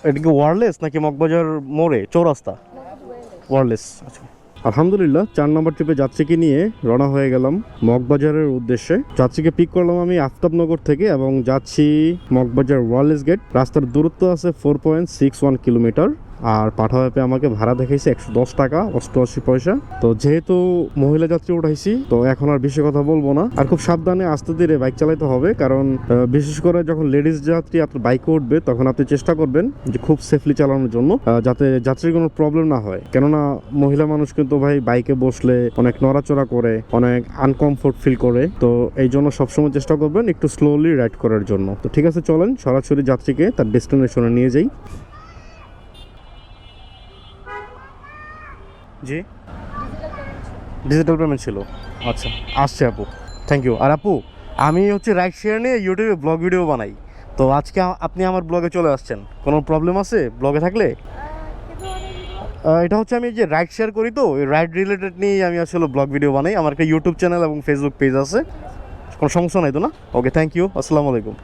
এটা কি ওয়্যারলেস নাকি মগবাজার মোড়ে চৌরাস্তা? ওয়্যারলেস। আচ্ছা, আলহামদুলিল্লাহ 4 নম্বর ট্রিপে যাত্রীকে নিয়ে রওনা হয়ে গেলাম মগবাজারের উদ্দেশ্যে। যাত্রীকে পিক করলাম আমি আফতাবনগর থেকে এবং যাচ্ছি মগবাজার ওয়্যারলেস গেট। রাস্তার দূরত্ব আছে 4.61 কিলোমিটার। আর পাঠা অ্যাপে আমাকে ভাড়া দেখাইছে 110 টাকা 88 পয়সা। তো যেহেতু মহিলা যাত্রী উঠাইছি, তো এখন আর বেশি কথা বলবো না। আর খুব সাবধানে আস্তে ধীরে বাইক চালাতে হবে, কারণ বিশেষ করে যখন লেডিস যাত্রী আপনার বাইকে উঠবে তখন আপনি চেষ্টা করবেন যে খুব সেফলি চালানোর জন্য, যাতে যাত্রীর কোনো প্রবলেম না হয়। কেননা মহিলা মানুষ কিন্তু ভাই বাইকে বসলে অনেক নড়াচড়া করে, অনেক আনকমফোর্ট ফিল করে। তো এই জন্য সবসময় চেষ্টা করবেন একটু স্লোলি রাইড করার জন্য। তো ঠিক আছে, চলেন সরাসরি যাত্রীকে তার ডেস্টিনেশনে নিয়ে যাই। জি, ডিজিটাল পেমেন্ট ছিল। আচ্ছা, আসছে আপু, থ্যাংক ইউ। আর আপু, আমি হচ্ছে রাইড শেয়ার নিয়ে ইউটিউবে ব্লগ ভিডিও বানাই। তো আজকে আপনি আমার ব্লগে চলে আসছেন, কোনো প্রবলেম আছে ব্লগে থাকলে? এটা হচ্ছে আমি যে রাইড শেয়ার করি, তো এই রাইড রিলেটেড নিয়েই আমি আসলে ব্লগ ভিডিও বানাই। আমার একটা ইউটিউব চ্যানেল এবং ফেসবুক পেজ আছে, কোনো সমস্যা নাই তো না? ওকে, থ্যাংক ইউ, আসসালামু আলাইকুম।